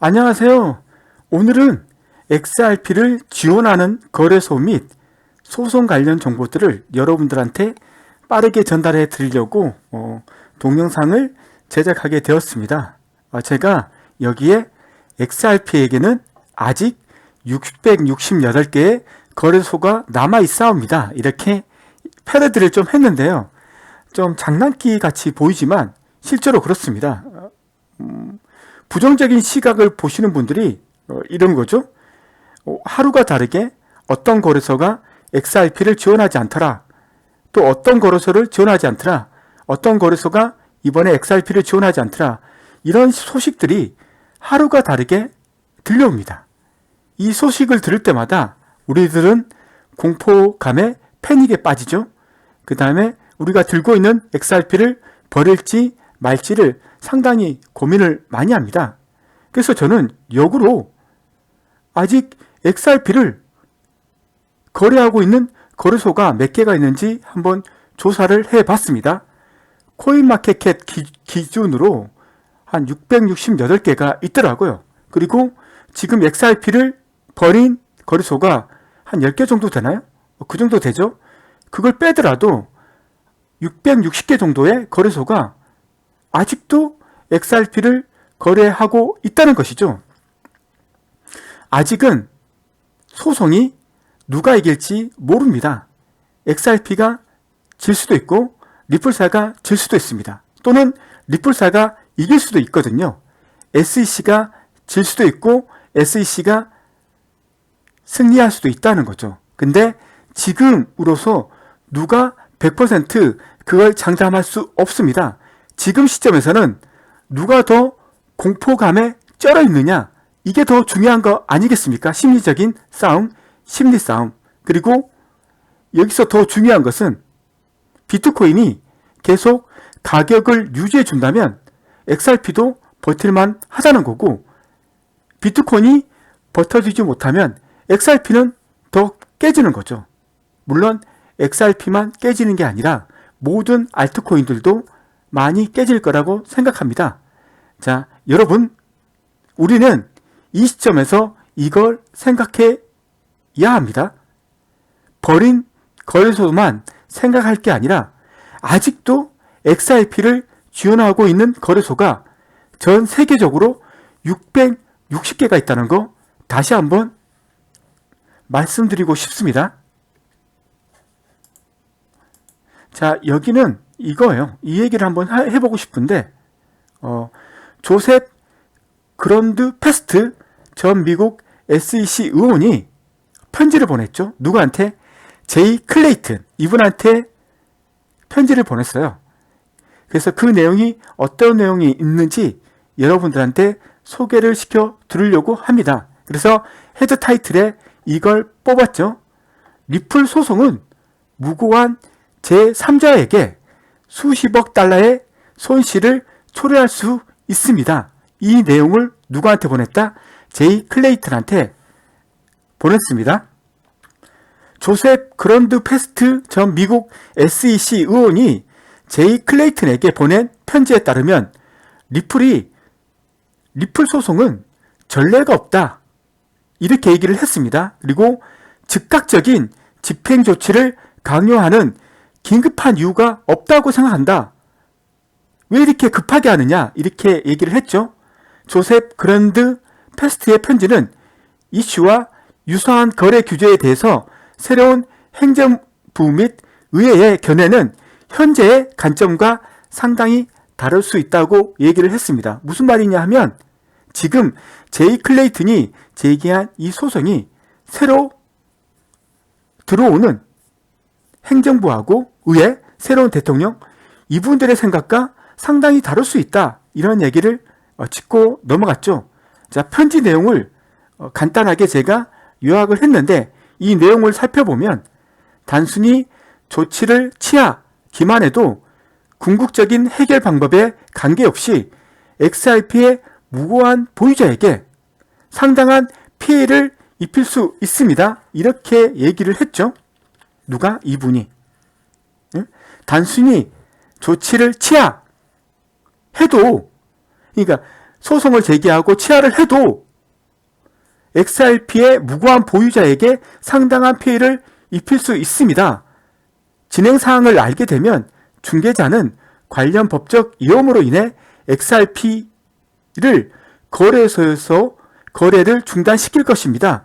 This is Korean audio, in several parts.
안녕하세요. 오늘은 XRP를 지원하는 거래소 및 소송 관련 정보들을 여러분들한테 빠르게 전달해 드리려고 동영상을 제작하게 되었습니다. 제가 여기에 XRP에게는 아직 668개의 거래소가 남아 있사옵니다. 이렇게 패러디를 좀 했는데요. 좀 장난기 같이 보이지만 실제로 그렇습니다. 부정적인 시각을 보시는 분들이 이런 거죠. 하루가 다르게 어떤 거래소가 XRP를 지원하지 않더라. 또 어떤 거래소를 지원하지 않더라. 어떤 거래소가 이번에 XRP를 지원하지 않더라. 이런 소식들이 하루가 다르게 들려옵니다. 이 소식을 들을 때마다 우리들은 공포감에 패닉에 빠지죠. 그 다음에 우리가 들고 있는 XRP를 버릴지 말지를 상당히 고민을 많이 합니다. 그래서 저는 역으로 아직 XRP를 거래하고 있는 거래소가 몇 개가 있는지 한번 조사를 해봤습니다. 코인마켓캡 기준으로 한 668개가 있더라고요. 그리고 지금 XRP를 버린 거래소가 한 10개 정도 되나요? 그 정도 되죠? 그걸 빼더라도 660개 정도의 거래소가 아직도 XRP를 거래하고 있다는 것이죠. 아직은 소송이 누가 이길지 모릅니다. XRP가 질 수도 있고 리플사가 질 수도 있습니다. 또는 리플사가 이길 수도 있거든요. SEC가 질 수도 있고 SEC가 승리할 수도 있다는 거죠. 근데 지금으로서 누가 100% 그걸 장담할 수 없습니다. 지금 시점에서는 누가 더 공포감에 쩔어 있느냐, 이게 더 중요한 거 아니겠습니까? 심리적인 싸움, 심리 싸움. 그리고 여기서 더 중요한 것은 비트코인이 계속 가격을 유지해 준다면 XRP도 버틸만 하자는 거고, 비트코인이 버텨주지 못하면 XRP는 더 깨지는 거죠. 물론 XRP만 깨지는 게 아니라 모든 알트코인들도 많이 깨질 거라고 생각합니다. 자, 여러분, 우리는 이 시점에서 이걸 생각해야 합니다. 버린 거래소만 생각할 게 아니라 아직도 XRP를 지원하고 있는 거래소가 전 세계적으로 660개가 있다는 거 다시 한번 말씀드리고 싶습니다. 자, 여기는 이거예요. 이 얘기를 한번 해보고 싶은데, 조셉 그런드 패스트 전 미국 SEC 의원이 편지를 보냈죠. 누구한테? 제이 클레이튼, 이분한테 편지를 보냈어요. 그래서 그 내용이 어떤 내용이 있는지 여러분들한테 소개를 시켜 드리려고 합니다. 그래서 헤드 타이틀에 이걸 뽑았죠. 리플 소송은 무고한 제3자에게 수십억 달러의 손실을 초래할 수 있습니다. 이 내용을 누구한테 보냈다? 제이 클레이튼한테 보냈습니다. 조셉 그런드 패스트 전 미국 SEC 의원이 제이 클레이튼에게 보낸 편지에 따르면 리플 소송은 전례가 없다, 이렇게 얘기를 했습니다. 그리고 즉각적인 집행 조치를 강요하는 긴급한 이유가 없다고 생각한다. 왜 이렇게 급하게 하느냐, 이렇게 얘기를 했죠. 조셉 그런드 패스트의 편지는 이슈와 유사한 거래 규제에 대해서 새로운 행정부 및 의회의 견해는 현재의 관점과 상당히 다를 수 있다고 얘기를 했습니다. 무슨 말이냐 하면 지금 제이 클레이튼이 제기한 이 소송이 새로 들어오는 행정부하고 의회, 새로운 대통령, 이분들의 생각과 상당히 다를 수 있다, 이런 얘기를 짚고 넘어갔죠. 자, 편지 내용을 간단하게 제가 요약을 했는데, 이 내용을 살펴보면 단순히 조치를 취하기만 해도 궁극적인 해결 방법에 관계없이 XRP의 무고한 보유자에게 상당한 피해를 입힐 수 있습니다. 이렇게 얘기를 했죠. 누가? 이분이. 단순히 조치를 취하해도, 그러니까 소송을 제기하고 취하를 해도 XRP의 무고한 보유자에게 상당한 피해를 입힐 수 있습니다. 진행사항을 알게 되면 중개자는 관련 법적 위험으로 인해 XRP를 거래소에서 거래를 중단시킬 것입니다.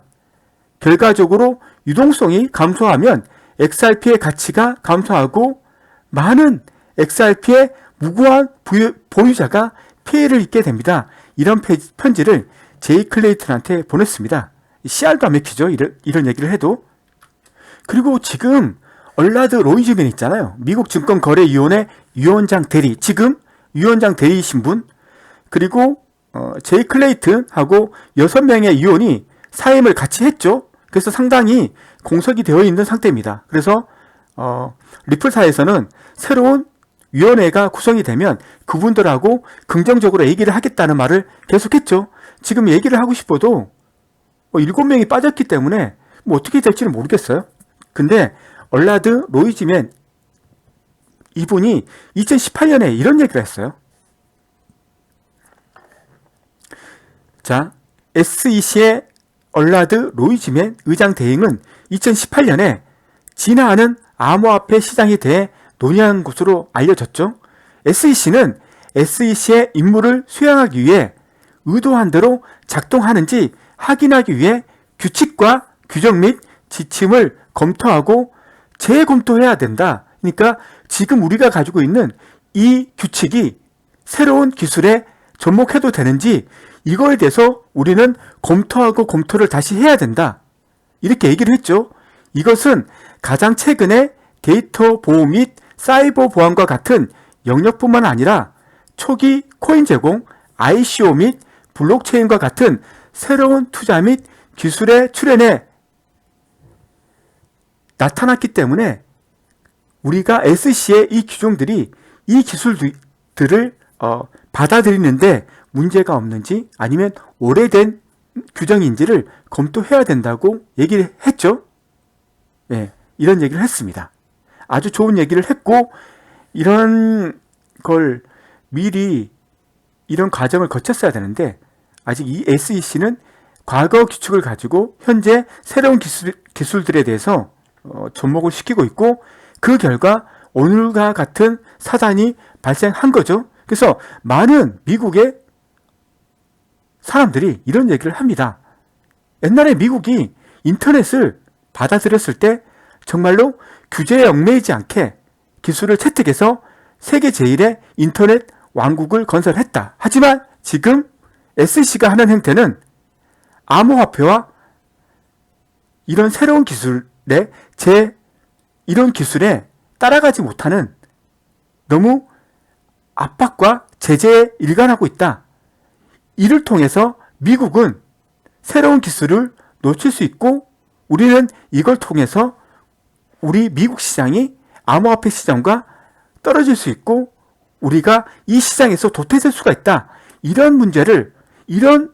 결과적으로 유동성이 감소하면 XRP의 가치가 감소하고 많은 XRP의 무고한 보유자가 피해를 입게 됩니다. 이런 편지를 제이 클레이튼한테 보냈습니다. CR도 안 맥히죠. 이런 얘기를 해도. 그리고 지금 얼라드 로이즈맨 있잖아요. 미국 증권거래위원회 위원장 대리, 지금 위원장 대리이신 분, 그리고 제이 클레이튼하고 6명의 위원이 사임을 같이 했죠. 그래서 상당히 공석이 되어 있는 상태입니다. 그래서 리플사에서는 새로운 위원회가 구성이 되면 그분들하고 긍정적으로 얘기를 하겠다는 말을 계속했죠. 지금 얘기를 하고 싶어도 7명이 빠졌기 때문에 뭐 어떻게 될지는 모르겠어요. 근데 얼라드 로이즈맨 이분이 2018년에 이런 얘기를 했어요. 자, SEC의 얼라드 로이즈맨 의장 대행은 2018년에 진화하는 암호화폐 시장에 대해 논의한 것으로 알려졌죠. SEC는 SEC의 임무를 수행하기 위해 의도한 대로 작동하는지 확인하기 위해 규칙과 규정 및 지침을 검토하고 재검토해야 된다. 그러니까 지금 우리가 가지고 있는 이 규칙이 새로운 기술에 접목해도 되는지 이거에 대해서 우리는 검토하고 검토를 다시 해야 된다. 이렇게 얘기를 했죠. 이것은 가장 최근에 데이터 보호 및 사이버 보안과 같은 영역뿐만 아니라 초기 코인 제공, ICO 및 블록체인과 같은 새로운 투자 및 기술의 출현에 나타났기 때문에 우리가 SEC의 이 규정들이 이 기술들을 받아들이는데 문제가 없는지 아니면 오래된 규정인지를 검토해야 된다고 얘기를 했죠. 예, 이런 얘기를 했습니다. 아주 좋은 얘기를 했고 이런 걸 미리 이런 과정을 거쳤어야 되는데 아직 이 SEC는 과거 규칙을 가지고 현재 새로운 기술들에 대해서 접목을 시키고 있고 그 결과 오늘과 같은 사단이 발생한 거죠. 그래서 많은 미국의 사람들이 이런 얘기를 합니다. 옛날에 미국이 인터넷을 받아들였을 때 정말로 규제에 얽매이지 않게 기술을 채택해서 세계 제1의 인터넷 왕국을 건설했다. 하지만 지금 SEC가 하는 행태는 암호화폐와 이런 새로운 기술에 이런 기술에 따라가지 못하는 너무 압박과 제재에 일관하고 있다. 이를 통해서 미국은 새로운 기술을 놓칠 수 있고 우리는 이걸 통해서 우리 미국 시장이 암호화폐 시장과 떨어질 수 있고 우리가 이 시장에서 도태될 수가 있다. 이런 문제를 이런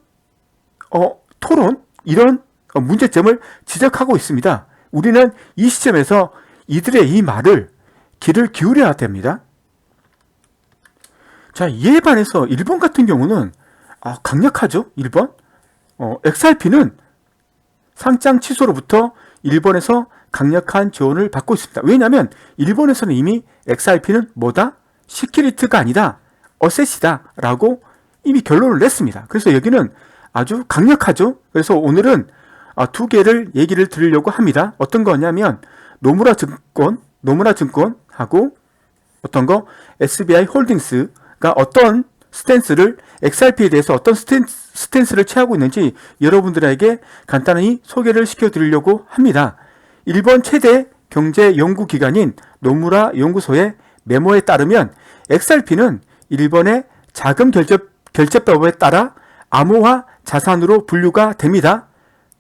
토론, 이런 문제점을 지적하고 있습니다. 우리는 이 시점에서 이들의 이 말을 귀를 기울여야 됩니다. 자, 이에 반해서 일본 같은 경우는 강력하죠. 일본. XRP는 상장 취소로부터 일본에서 강력한 지원을 받고 있습니다. 왜냐하면 일본에서는 이미 XRP는 뭐다? 시큐리티가 아니다. 어셋이다. 라고 이미 결론을 냈습니다. 그래서 여기는 아주 강력하죠. 그래서 오늘은 두 개를 얘기를 드리려고 합니다. 어떤 거냐면 노무라 증권하고 어떤 거 SBI 홀딩스가 어떤 스탠스를 XRP에 대해서 어떤 스탠스를 취하고 있는지 여러분들에게 간단히 소개를 시켜드리려고 합니다. 일본 최대 경제 연구기관인 노무라 연구소의 메모에 따르면 XRP는 일본의 자금 결제법에 따라 암호화 자산으로 분류가 됩니다.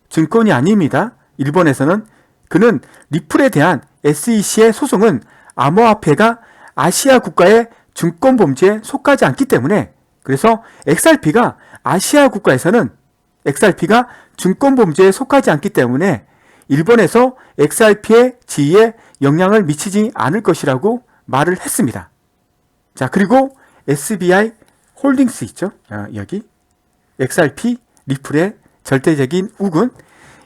증권이 아닙니다. 일본에서는 그는 리플에 대한 SEC의 소송은 암호화폐가 아시아 국가의 증권 범죄에 속하지 않기 때문에 그래서 XRP가 아시아 국가에서는 XRP가 증권 범죄에 속하지 않기 때문에 일본에서 XRP의 지위에 영향을 미치지 않을 것이라고 말을 했습니다. 자, 그리고 SBI 홀딩스 있죠? 여기 XRP, 리플의 절대적인 우군.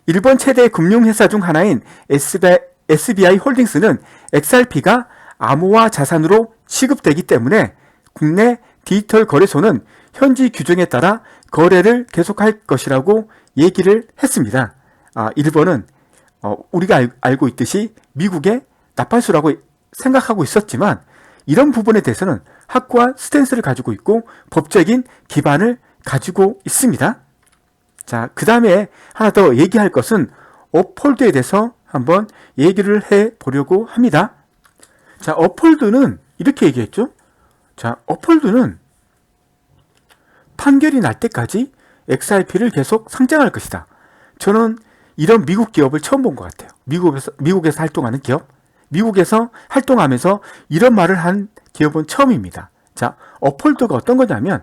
일본 최대 금융회사 중 하나인 SBI 홀딩스는 XRP가 암호화 자산으로 취급되기 때문에 국내 디지털 거래소는 현지 규정에 따라 거래를 계속할 것이라고 얘기를 했습니다. 일본은 우리가 알고 있듯이 미국의 나팔수라고 생각하고 있었지만 이런 부분에 대해서는 확고한 스탠스를 가지고 있고 법적인 기반을 가지고 있습니다. 자, 그 다음에 하나 더 얘기할 것은 업홀드에 대해서 한번 얘기를 해보려고 합니다. 자, 업홀드는 이렇게 얘기했죠. 자, 업홀드는 판결이 날 때까지 XRP를 계속 상장할 것이다. 저는 이런 미국 기업을 처음 본 것 같아요. 미국에서 활동하는 기업. 미국에서 활동하면서 이런 말을 한 기업은 처음입니다. 자, 업홀드가 어떤 거냐면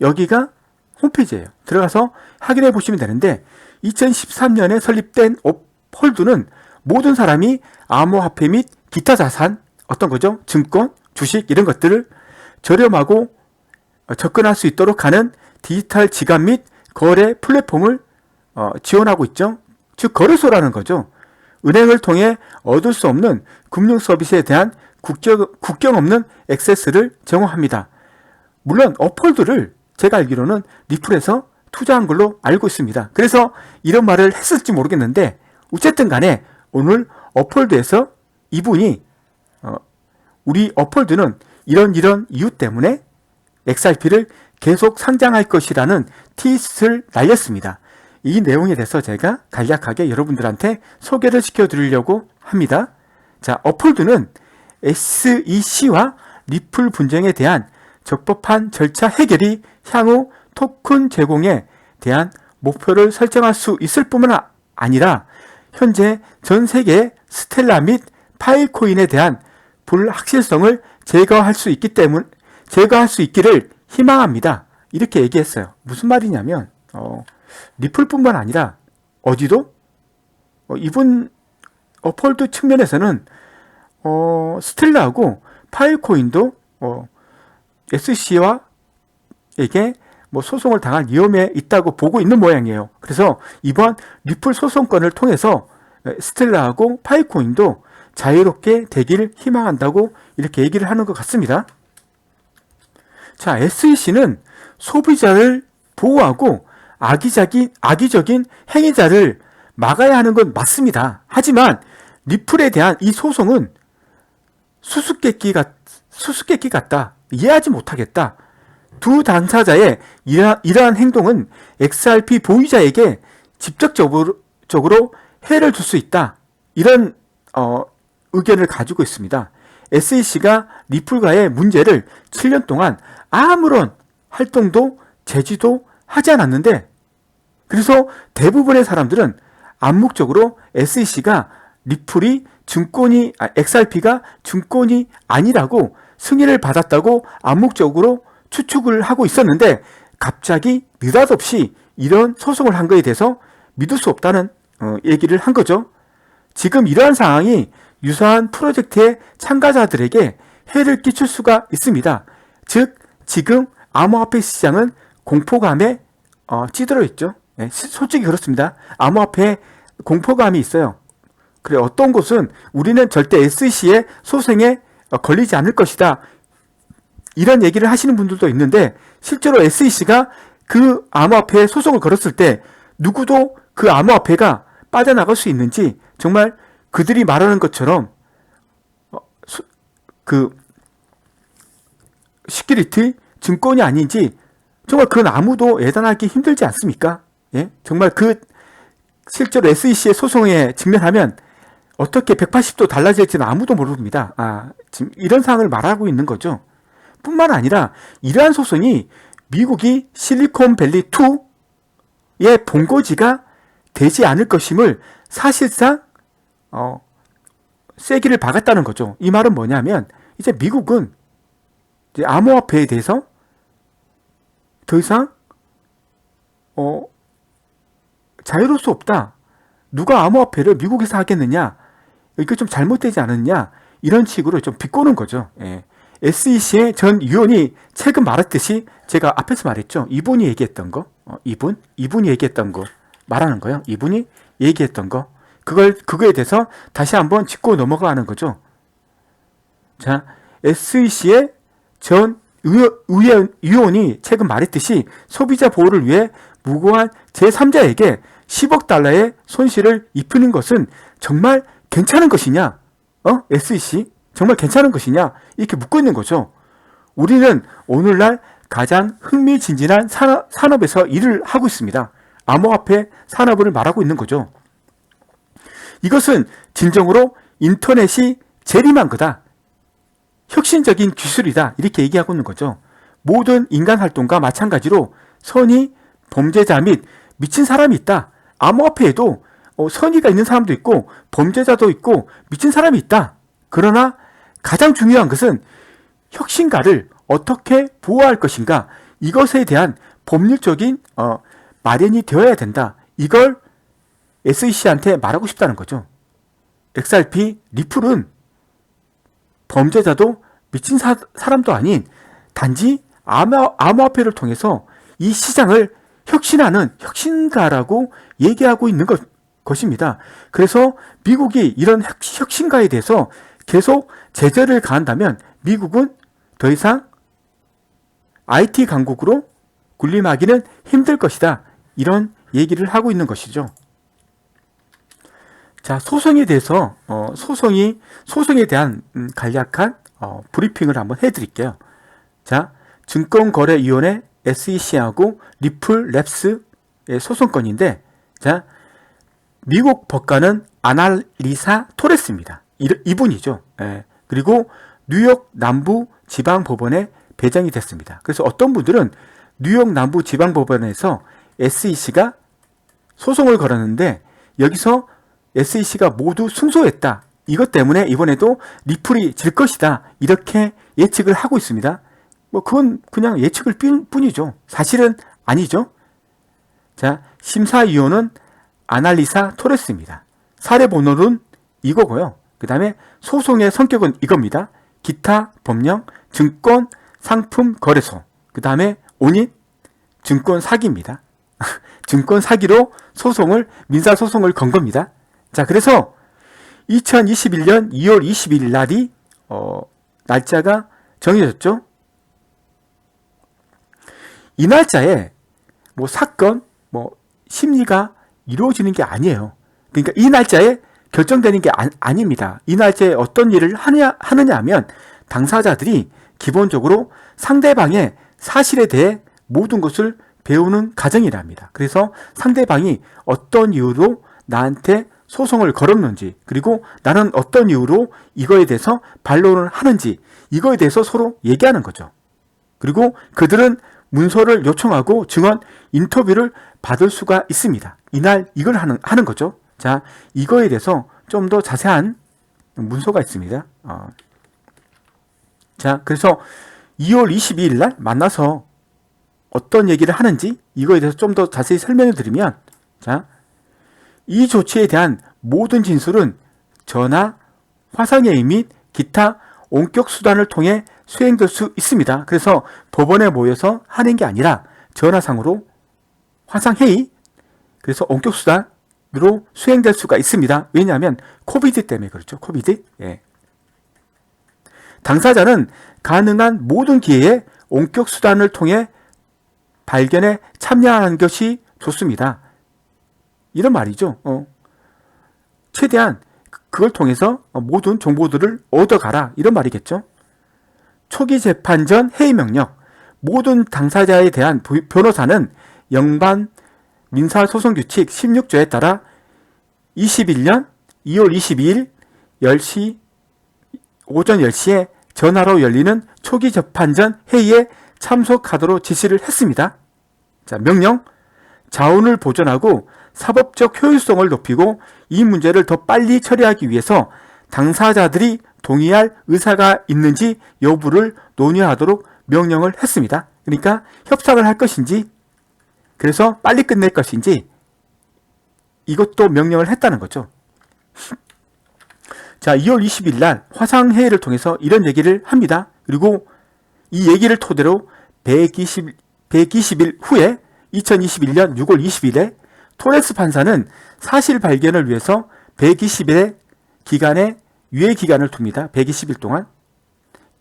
여기가 홈페이지예요. 들어가서 확인해 보시면 되는데 2013년에 설립된 업홀드는 모든 사람이 암호화폐 및 기타 자산, 어떤 거죠? 증권, 주식 이런 것들을 저렴하고 접근할 수 있도록 하는 디지털 지갑 및 거래 플랫폼을 지원하고 있죠. 즉 거래소라는 거죠. 은행을 통해 얻을 수 없는 금융 서비스에 대한 국경 없는 액세스를 제공합니다. 물론 업홀드를 제가 알기로는 리플에서 투자한 걸로 알고 있습니다. 그래서 이런 말을 했을지 모르겠는데 어쨌든 간에 오늘 업홀드에서 이분이 우리 업홀드는 이런 이유 때문에 XRP를 계속 상장할 것이라는 티스를 날렸습니다. 이 내용에 대해서 제가 간략하게 여러분들한테 소개를 시켜드리려고 합니다. 자, 업홀드는 SEC와 리플 분쟁에 대한 적법한 절차 해결이 향후 토큰 제공에 대한 목표를 설정할 수 있을 뿐만 아니라 현재 전 세계 스텔라 및 파일코인에 대한 불확실성을 제거할 수 있기를 희망합니다. 이렇게 얘기했어요. 무슨 말이냐면 리플뿐만 아니라 어디도 이분 업홀드 측면에서는 스텔라하고 파일코인도 SEC와 에게 소송을 당할 위험에 있다고 보고 있는 모양이에요. 그래서 이번 리플 소송권을 통해서 스텔라하고 파이코인도 자유롭게 되기를 희망한다고 이렇게 얘기를 하는 것 같습니다. 자, SEC는 소비자를 보호하고 악의적인 행위자를 막아야 하는 건 맞습니다. 하지만 리플에 대한 이 소송은 수수께끼 같다. 이해하지 못하겠다. 두 당사자의 이러한 행동은 XRP 보유자에게 직접적으로 해를 줄 수 있다. 이런 의견을 가지고 있습니다. SEC가 리플과의 문제를 7년 동안 아무런 활동도 제지도 하지 않았는데 그래서 대부분의 사람들은 암묵적으로 SEC가 XRP가 증권이 아니라고 승인을 받았다고 암묵적으로 추측을 하고 있었는데 갑자기 느닷없이 이런 소송을 한 거에 대해서 믿을 수 없다는 얘기를 한 거죠. 지금 이러한 상황이 유사한 프로젝트의 참가자들에게 해를 끼칠 수가 있습니다. 즉 지금 암호화폐 시장은 공포감에 찌들어 있죠. 네, 솔직히 그렇습니다. 암호화폐에 공포감이 있어요. 그래 어떤 곳은 우리는 절대 SEC의 소송에 걸리지 않을 것이다. 이런 얘기를 하시는 분들도 있는데 실제로 SEC가 그 암호화폐에 소송을 걸었을 때 누구도 그 암호화폐가 빠져나갈 수 있는지 정말 그들이 말하는 것처럼 그 시큐리티 증권이 아닌지 정말 그건 아무도 예단하기 힘들지 않습니까? 예? 정말 실제로 SEC의 소송에 직면하면 어떻게 180도 달라질지는 아무도 모릅니다. 지금 이런 상황을 말하고 있는 거죠. 뿐만 아니라 이러한 소송이 미국이 실리콘밸리2의 본거지가 되지 않을 것임을 사실상 쐐기를 박았다는 거죠. 이 말은 뭐냐면 이제 미국은 이제 암호화폐에 대해서 더 이상 자유로울 수 없다. 누가 암호화폐를 미국에서 하겠느냐? 이거 좀 잘못되지 않았냐? 이런 식으로 좀 비꼬는 거죠. 예. SEC의 전 위원이 최근 말했듯이 제가 앞에서 말했죠. 이분이 얘기했던 거, 이분이 얘기했던 거 말하는 거예요. 이분이 얘기했던 거, 그거에 대해서 다시 한번 짚고 넘어가는 거죠. 자, SEC의 전 위원이 최근 말했듯이 소비자 보호를 위해 무고한 제3자에게 10억 달러의 손실을 입히는 것은 정말 괜찮은 것이냐? SEC? 정말 괜찮은 것이냐? 이렇게 묻고 있는 거죠. 우리는 오늘날 가장 흥미진진한 산업에서 일을 하고 있습니다. 암호화폐 산업을 말하고 있는 거죠. 이것은 진정으로 인터넷이 재림한 거다. 혁신적인 기술이다. 이렇게 얘기하고 있는 거죠. 모든 인간 활동과 마찬가지로 선의, 범죄자 및 미친 사람이 있다. 암호화폐에도 선의가 있는 사람도 있고 범죄자도 있고 미친 사람이 있다. 그러나 가장 중요한 것은 혁신가를 어떻게 보호할 것인가, 이것에 대한 법률적인 마련이 되어야 된다. 이걸 SEC한테 말하고 싶다는 거죠. XRP, 리플은 범죄자도 미친 사람도 아닌 단지 암호화폐를 통해서 이 시장을 혁신하는 혁신가라고 얘기하고 있는 것입니다. 그래서 미국이 이런 혁신가에 대해서 계속 제재를 가한다면 미국은 더 이상 IT 강국으로 군림하기는 힘들 것이다. 이런 얘기를 하고 있는 것이죠. 자, 소송에 대해서 소송에 대한 간략한 브리핑을 한번 해드릴게요. 자, 증권거래위원회 SEC하고 리플랩스의 소송건인데, 자, 미국 법관은 아날리사 토레스입니다. 이분이죠. 예. 그리고 뉴욕 남부지방법원에 배정이 됐습니다. 그래서 어떤 분들은 뉴욕 남부지방법원에서 SEC가 소송을 걸었는데 여기서 SEC가 모두 승소했다. 이것 때문에 이번에도 리플이 질 것이다. 이렇게 예측을 하고 있습니다. 그건 그냥 예측일 뿐이죠. 사실은 아니죠. 자, 심사위원은 아날리사 토레스입니다. 사례 번호는 이거고요. 그 다음에 소송의 성격은 이겁니다. 기타 법령, 증권, 상품 거래소, 그 다음에 온잇, 증권 사기입니다. 증권 사기로 민사소송을 건 겁니다. 자, 그래서 2021년 2월 22일 날이 날짜가 정해졌죠. 이 날짜에 사건, 심리가 이루어지는 게 아니에요. 그러니까 이 날짜에 결정되는 게 아닙니다. 이 날짜에 어떤 일을 하느냐 하면 당사자들이 기본적으로 상대방의 사실에 대해 모든 것을 배우는 과정이랍니다. 그래서 상대방이 어떤 이유로 나한테 소송을 걸었는지, 그리고 나는 어떤 이유로 이거에 대해서 반론을 하는지, 이거에 대해서 서로 얘기하는 거죠. 그리고 그들은 문서를 요청하고 증언 인터뷰를 받을 수가 있습니다. 이날 이걸 하는 거죠. 자, 이거에 대해서 좀 더 자세한 문서가 있습니다. 자, 그래서 2월 22일 날 만나서 어떤 얘기를 하는지 이거에 대해서 좀 더 자세히 설명을 드리면, 자, 이 조치에 대한 모든 진술은 전화, 화상회의 및 기타 원격 수단을 통해 수행될 수 있습니다. 그래서 법원에 모여서 하는 게 아니라 전화상으로 화상회의, 그래서 원격 수단으로 수행될 수가 있습니다. 왜냐하면 코비드 때문에 그렇죠. 코비드. 예. 당사자는 가능한 모든 기회에 원격 수단을 통해 발견에 참여하는 것이 좋습니다. 이런 말이죠. 최대한 그걸 통해서 모든 정보들을 얻어가라. 이런 말이겠죠. 초기 재판 전 해임 명령. 모든 당사자에 대한 변호사는 영반 민사소송규칙 16조에 따라 21년 2월 22일 10시 오전 10시에 전화로 열리는 초기 재판 전 회의에 참석하도록 지시를 했습니다. 자, 명령. 자원을 보존하고 사법적 효율성을 높이고 이 문제를 더 빨리 처리하기 위해서 당사자들이 동의할 의사가 있는지 여부를 논의하도록 명령을 했습니다. 그러니까 협상을 할 것인지, 그래서 빨리 끝낼 것인지, 이것도 명령을 했다는 거죠. 자, 2월 20일 날 화상회의를 통해서 이런 얘기를 합니다. 그리고 이 얘기를 토대로 120일 후에 2021년 6월 20일에 토레스 판사는 사실 발견을 위해서 120일의 기간의 유예 기간을 둡니다. 120일 동안.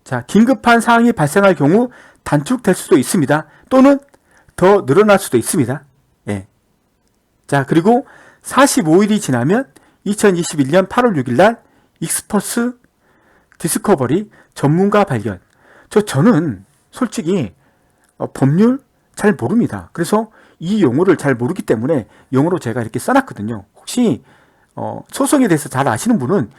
자, 긴급한 사항이 발생할 경우 단축될 수도 있습니다. 또는 더 늘어날 수도 있습니다. 예. 자, 그리고 45일이 지나면 2021년 8월 6일 날 익스퍼스 디스커버리 전문가 발견. 저는 솔직히 법률 잘 모릅니다. 그래서 이 용어를 잘 모르기 때문에 용어로 제가 이렇게 써놨거든요. 혹시 소송에 대해서 잘 아시는 분은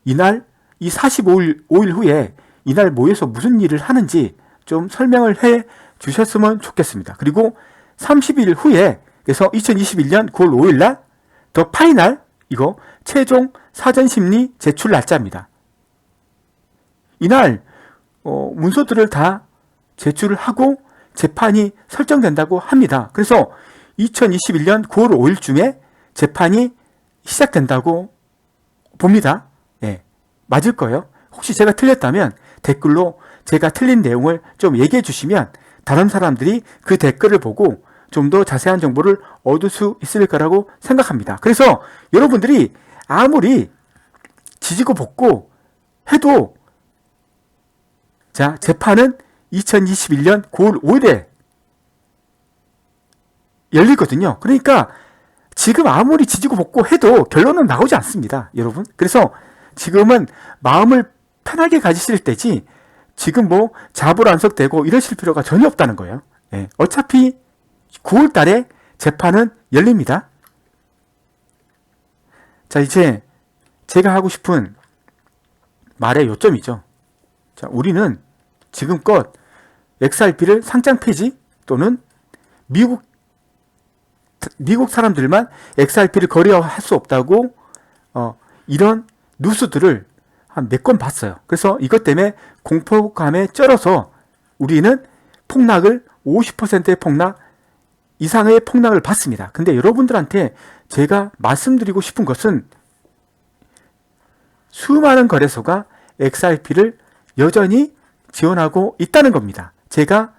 이날 이 45일 후에 이날 모여서 무슨 일을 하는지 좀 설명을 해 주셨으면 좋겠습니다. 그리고 30일 후에 그래서 2021년 9월 5일 날 더 파이널 이거 최종 사전심리 제출 날짜입니다. 이날 문서들을 다 제출을 하고 재판이 설정된다고 합니다. 그래서 2021년 9월 5일쯤에 재판이 시작된다고 봅니다. 예, 맞을 거예요. 혹시 제가 틀렸다면 댓글로 제가 틀린 내용을 좀 얘기해 주시면 다른 사람들이 그 댓글을 보고 좀 더 자세한 정보를 얻을 수 있을 거라고 생각합니다. 그래서 여러분들이 아무리 지지고 볶고 해도 자, 재판은 2021년 9월 5일에 열리거든요. 그러니까 지금 아무리 지지고 볶고 해도 결론은 나오지 않습니다. 여러분. 그래서 지금은 마음을 편하게 가지실 때지 지금 뭐 자불안석되고 이러실 필요가 전혀 없다는 거예요. 예, 어차피 9월 달에 재판은 열립니다. 자, 이제 제가 하고 싶은 말의 요점이죠. 자, 우리는 지금껏 XRP를 상장 폐지 또는 미국 사람들만 XRP를 거래할 수 없다고 이런 뉴스들을 한 몇 건 봤어요. 그래서 이것 때문에 공포감에 쩔어서 우리는 폭락을 50%의 폭락 이상의 폭락을 받습니다. 근데 여러분들한테 제가 말씀드리고 싶은 것은 수많은 거래소가 XRP를 여전히 지원하고 있다는 겁니다. 제가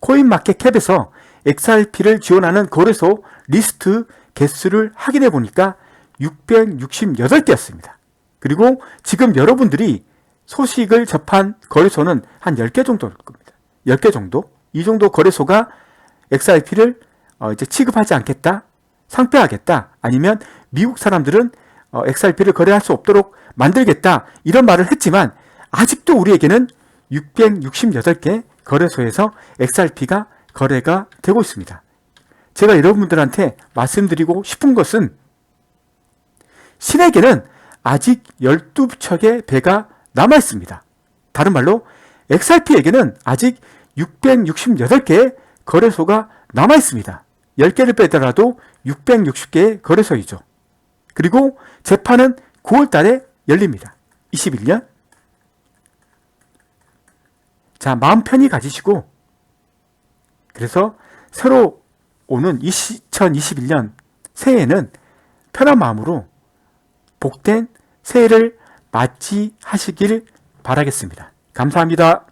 코인마켓캡에서 XRP를 지원하는 거래소 리스트 개수를 확인해 보니까 668개였습니다. 그리고 지금 여러분들이 소식을 접한 거래소는 한 10개 정도일 겁니다. 10개 정도? 이 정도 거래소가 XRP를 이제 취급하지 않겠다, 상폐하겠다, 아니면 미국 사람들은 XRP를 거래할 수 없도록 만들겠다, 이런 말을 했지만 아직도 우리에게는 668개 거래소에서 XRP가 거래가 되고 있습니다. 제가 여러분들한테 말씀드리고 싶은 것은 신에게는 아직 12척의 배가 남아 있습니다. 다른 말로 XRP에게는 아직 668개의 거래소가 남아 있습니다. 10개를 빼더라도 660개의 거래소이죠. 그리고 재판은 9월 달에 열립니다. 21년. 자, 마음 편히 가지시고 그래서 새로 오는 2021년 새해에는 편한 마음으로 복된 새해를 맞이하시길 바라겠습니다. 감사합니다.